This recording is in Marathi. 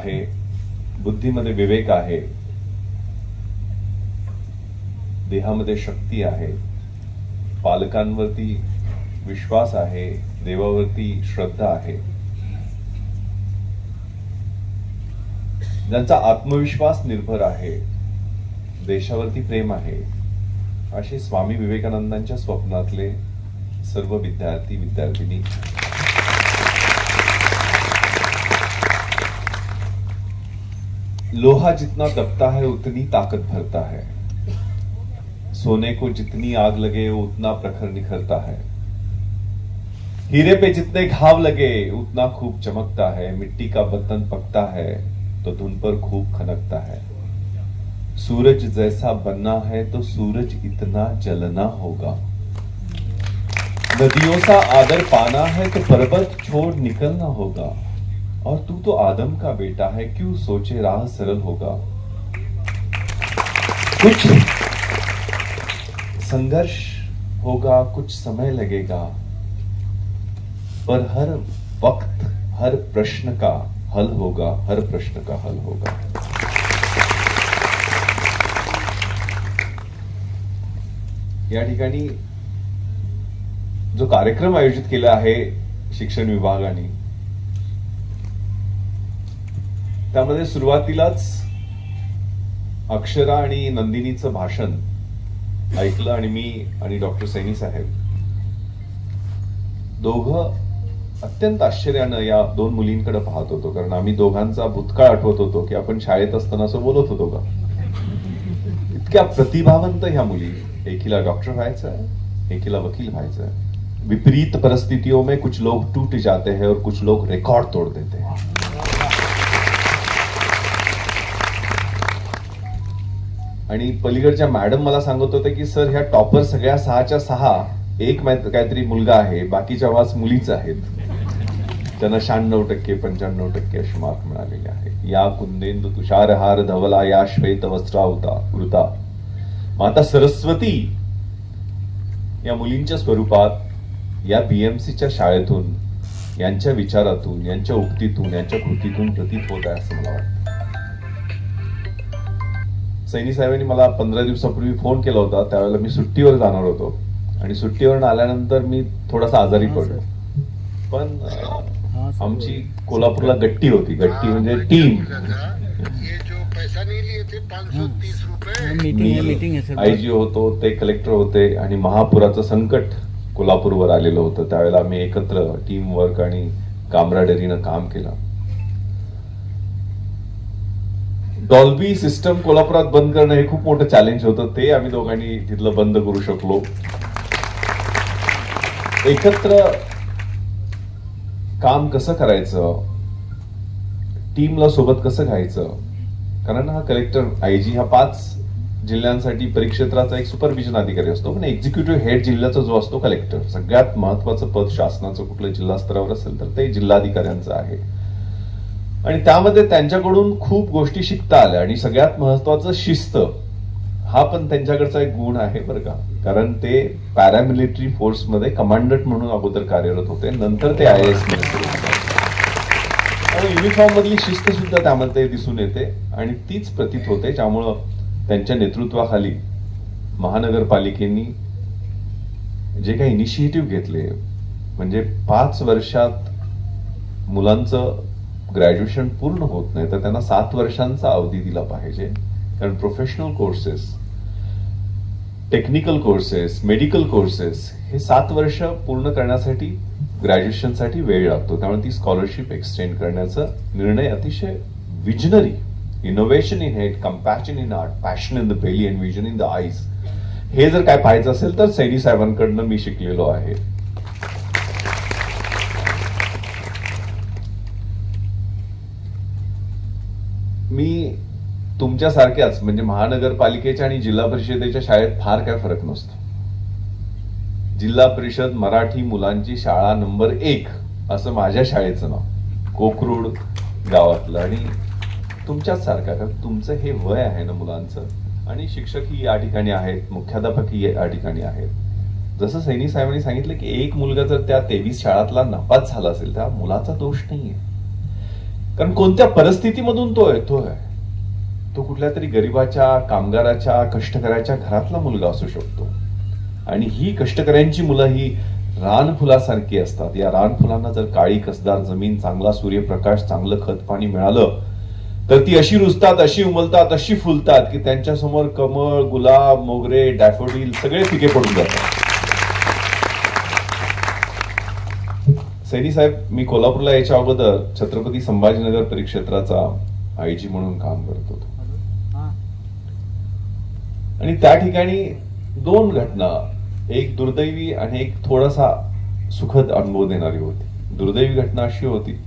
आहे, बुद्धीमध्ये विवेक आहे, देहामध्ये शक्ती आहे, पालकांवरती विश्वास आहे, देवावरती श्रद्धा आहे, ज्यांचा आत्मविश्वास निर्भर आहे, देशावरती प्रेम आहे, असे स्वामी विवेकानंदांच्या स्वप्नातले सर्व विद्यार्थी विद्यार्थिनी लोहा जितना दबता है उतनी ताकत भरता है, सोने को जितनी आग लगे उतना प्रखर निखरता है, हीरे पे जितने घाव लगे उतना खूब चमकता है, मिट्टी का बर्तन पकता है तो धुन पर खूब खनकता है, सूरज जैसा बनना है तो सूरज इतना जलना होगा, नदियों सा आदर पाना है तो पर्वत छोड़ निकलना होगा, और तू तो आदम का बेटा है क्यों सोचे राह सरल होगा। कुछ संघर्ष होगा, कुछ समय लगेगा, पर हर वक्त हर प्रश्न का हल होगा, हर प्रश्न का हल होगा। या ठिकाणी जो कार्यक्रम आयोजित केला आहे शिक्षण विभागाने, त्यामध्ये सुरुवातीलाच अक्षरा आणि नंदिनीचं भाषण ऐकलं आणि मी आणि डॉक्टर सैनी साहेब दोघं अत्यंत आश्चर्यानं या दोन मुलींकडे पाहत होतो, कारण आम्ही दोघांचा भूतकाळ आठवत होतो की आपण शाळेत असताना असं बोलत होतो का। इतक्या प्रतिभावंत ह्या मुली, एकीला डॉक्टर व्हायचं, एकीला वकील व्हायचं। विपरीत परिस्थितियों में कुछ लोग टूट जाते हैं और कुछ लोग रिकॉर्ड तोड़ देते हैं। आणि पलीकडच्या मॅडम मला सांगत होते की सर ह्या टॉपर सगळ्या 6च्या 6 एक काहीतरी मुलगा आहे, बाकीच्या वास मुलीच आहेत, त्यांना 96% 95% असे मार्क मिळालेले आहे। या कुंदेंदु तुषारहार धवला या श्वेत वस्त्रावृता माता सरस्वती या मुलींच्या स्वरूपात या बीएमसीच्या शाळेतून, यांच्या विचारातून, यांच्या उक्तीतून, यांच्या कृतीतून प्रतीत होत आहे असं मला वाटतं। सैनी साहेबांनी मला 15 दिवसापूर्वी फोन केला होता, त्यावेळेला मी सुट्टीवर जाणार होतो आणि सुट्टीवरून आल्यानंतर मी थोडासा आजारी पडलो, पण आमची कोल्हापूरला गट्टी होती, गट्टी म्हणजे टीम। आयजी होतो, ते कलेक्टर होते आणि महापुराचं संकट कोल्हापूरवर आलेलं होतं, त्यावेळेला आम्ही एकत्र टीम वर्क आणि कामराडरीनं काम केलं। डॉल्बी सिस्टम कोल्हापुरात बंद करणं हे खूप मोठं चॅलेंज होतं, ते आम्ही दोघांनी तिथलं बंद करू शकलो। एकत्र काम कसं करायचं, टीमला सोबत कसं घ्यायचं, कारण हा कलेक्टर आयजी हा 5 जिल्ह्यांसाठी परिक्षेत्राचा एक सुपरविजन अधिकारी असतो, पण एक्झिक्युटिव्ह हेड जिल्ह्याचा जो असतो कलेक्टर, सगळ्यात महत्वाचं पद शासनाचं कुठलं जिल्हा स्तरावर असेल तर ते जिल्हाधिकाऱ्यांचं आहे। आणि त्यामध्ये त्यांच्याकडून खूप गोष्टी शिकता आल्या आणि सगळ्यात महत्वाचं शिस्त हा पण त्यांच्याकडचा एक गुण आहे बरं का, कारण ते पॅरामिलिटरी फोर्समध्ये कमांडंट म्हणून अगोदर कार्यरत होते, नंतर ते IAS मध्ये आणि युनिफॉर्म मधली शिस्त सुद्धा त्यामध्ये दिसून येते आणि तीच प्रतीत होते, ज्यामुळं त्यांच्या नेतृत्वाखाली महानगरपालिकेनी जे काही इनिशिएटिव्ह घेतले, म्हणजे 5 वर्षात मुलांचं ग्रॅज्युएशन पूर्ण होत नाही तर त्यांना 7 वर्षांचा अवधी दिला पाहिजे, कारण professional courses, technical courses, medical courses हे 7 वर्ष पूर्ण करण्यासाठी ग्रॅज्युएशनसाठी वेळ लागतो, त्यामुळे ती स्कॉलरशिप एक्सटेंड करण्याचा निर्णय अतिशय visionary, innovation in head, compassion in art, passion in the belly and vision in the eyes, हे जर काय पाहायचं असेल तर सैनी साहेबांकडनं मी शिकलेलो आहे। मी तुमच्यासारख्याच म्हणजे महानगरपालिकेच्या आणि जिल्हा परिषदेच्या शाळेत फार काय फरक नसतो। जिल्हा परिषद मराठी मुलांची शाळा नंबर 1 असं माझ्या शाळेचं नाव, कोकरूड गावातलं, आणि तुमच्याच सारखा, कारण तुमचं हे वय आहे ना मुलांचं, आणि शिक्षकही या ठिकाणी आहेत, मुख्याध्यापकही या ठिकाणी आहेत। जसं सैनी साहेबांनी सांगितलं की एक मुलगा जर त्या 23 शाळातला नापास झाला असेल त्या मुलाचा दोष नाहीये, कारण कोणत्या परिस्थितीमधून तो येतोय, तो कुठल्या तरी गरीबाच्या, कामगाराच्या, कष्टकऱ्याच्या घरातला मुलगा असू शकतो. आणि ही कष्टकऱ्यांची मुलं ही रानफुलासारखी असतात. या रानफुलांना जर काळी कसदार जमीन, चांगला सूर्यप्रकाश, चांगलं खत पाणी मिळालं तर ती अशी रुजतात, अशी उमलतात, अशी फुलतात की त्यांच्यासमोर कमळ, गुलाब, मोगरे, डॅफोडिल सगळे फिके पडून जातात. सैनी साहेब, मी कोल्हापूरला याच्या अगोदर छत्रपती संभाजीनगर परिक्षेत्राचा आयजी म्हणून काम करत होतो. आणि त्या ठिकाणी दोन घटना, एक दुर्दैवी आणि एक थोडासा सुखद अनुभव देणारी होती. दुर्दैवी घटना अशी होती